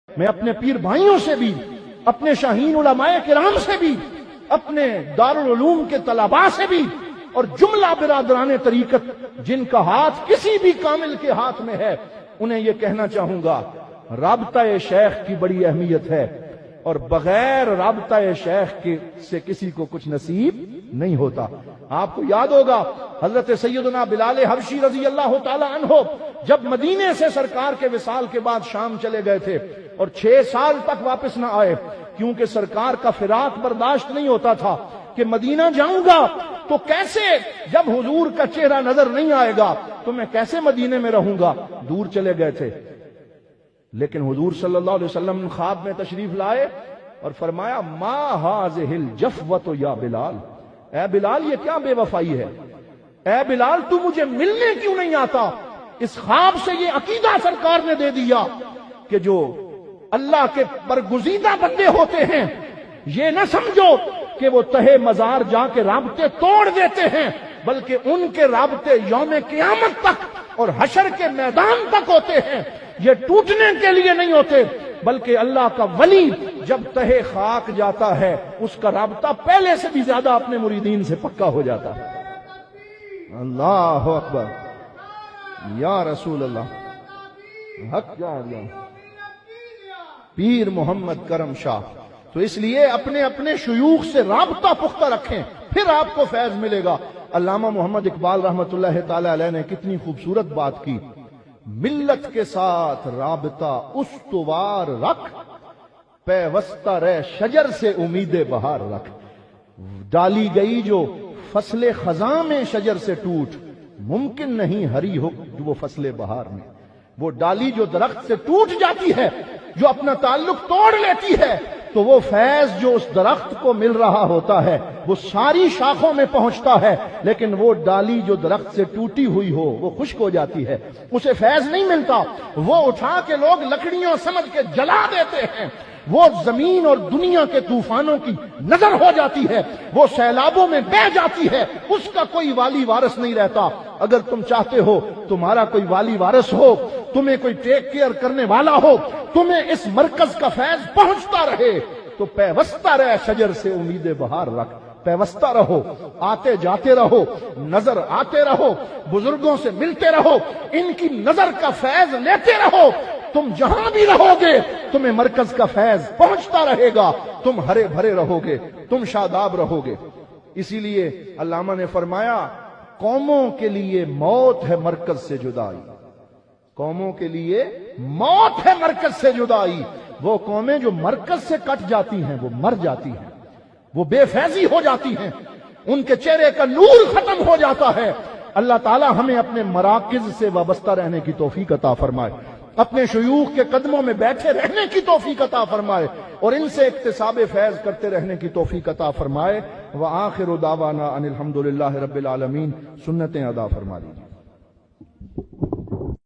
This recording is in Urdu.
میں اپنے پیر بھائیوں سے بھی، اپنے شاہین علماء کرام سے بھی، اپنے دارالعلوم کے طلباء سے بھی، اور جملہ برادران طریقت جن کا ہاتھ کسی بھی کامل کے ہاتھ میں ہے، انہیں یہ کہنا چاہوں گا، رابطہ شیخ کی بڑی اہمیت ہے، اور بغیر رابطہ شیخ سے کسی کو کچھ نصیب نہیں ہوتا۔ آپ کو یاد ہوگا حضرت سیدنا بلال حبشی رضی اللہ تعالی عنہ جب مدینے سے سرکار کے وصال کے بعد شام چلے گئے تھے اور 6 سال تک واپس نہ آئے، کیونکہ سرکار کا فراق برداشت نہیں ہوتا تھا کہ مدینہ جاؤں گا تو کیسے، جب حضور کا چہرہ نظر نہیں آئے گا تو میں کیسے مدینے میں رہوں گا، دور چلے گئے تھے۔ لیکن حضور صلی اللہ علیہ وسلم خواب میں تشریف لائے اور فرمایا ما هذه الجفوة یا بلال، اے بلال یہ کیا بے وفائی ہے، اے بلال تو مجھے ملنے کیوں نہیں آتا۔ اس خواب سے یہ عقیدہ سرکار نے دے دیا کہ جو اللہ کے برگزیدہ بندے ہوتے ہیں یہ نہ سمجھو کہ وہ تہے مزار جا کے رابطے توڑ دیتے ہیں، بلکہ ان کے رابطے یوم قیامت تک اور حشر کے میدان تک ہوتے ہیں، یہ ٹوٹنے کے لیے نہیں ہوتے، بلکہ اللہ کا ولی جب تہے خاک جاتا ہے اس کا رابطہ پہلے سے بھی زیادہ اپنے مریدین سے پکا ہو جاتا ہے۔ اللہ اکبر، یا رسول اللہ، حق یا اللہ، پیر محمد کرم شاہ۔ تو اس لیے اپنے اپنے شیوخ سے رابطہ پختہ رکھیں، پھر آپ کو فیض ملے گا۔ علامہ محمد اقبال رحمۃ اللہ تعالی علیہ نے کتنی خوبصورت بات کی، ملت کے ساتھ رابطہ استوار رکھ، پیوستہ رہ شجر سے امید بہار رکھ۔ ڈالی گئی جو فصل خزاں میں شجر سے ٹوٹ، ممکن نہیں ہری ہو جو وہ فصل بہار میں۔ وہ ڈالی جو درخت سے ٹوٹ جاتی ہے، جو اپنا تعلق توڑ لیتی ہے، تو وہ فیض جو اس درخت کو مل رہا ہوتا ہے وہ ساری شاخوں میں پہنچتا ہے، لیکن وہ ڈالی جو درخت سے ٹوٹی ہوئی ہو وہ خشک ہو جاتی ہے، اسے فیض نہیں ملتا۔ وہ اٹھا کے لوگ لکڑیوں سمجھ کے جلا دیتے ہیں، وہ زمین اور دنیا کے طوفانوں کی نظر ہو جاتی ہے، وہ سیلابوں میں بہہ جاتی ہے، اس کا کوئی والی وارث نہیں رہتا۔ اگر تم چاہتے ہو تمہارا کوئی والی وارث ہو، تمہیں کوئی ٹیک کیئر کرنے والا ہو، تمہیں اس مرکز کا فیض پہنچتا رہے، تو پیوستہ رہ شجر سے امید بہار رکھ، پیوستہ رہو، آتے جاتے رہو، نظر آتے رہو، بزرگوں سے ملتے رہو، ان کی نظر کا فیض لیتے رہو۔ تم جہاں بھی رہو گے تمہیں مرکز کا فیض پہنچتا رہے گا، تم ہرے بھرے رہو گے، تم شاداب رہو گے۔ اسی لیے علامہ نے فرمایا قوموں کے لیے موت ہے مرکز سے جدائی، قوموں کے لیے موت ہے مرکز سے جدائی۔ وہ قومیں جو مرکز سے کٹ جاتی ہیں وہ مر جاتی ہیں، وہ بے فیضی ہو جاتی ہیں، ان کے چہرے کا نور ختم ہو جاتا ہے۔ اللہ تعالی ہمیں اپنے مراکز سے وابستہ رہنے کی توفیق عطا فرمائے، اپنے شیوخ کے قدموں میں بیٹھے رہنے کی توفیق عطا فرمائے، اور ان سے اکتساب فیض کرتے رہنے کی توفیق عطا فرمائے۔ وآخر دعوانا ان الحمدللہ رب العالمین، سنتیں ادا فرما دیجیے۔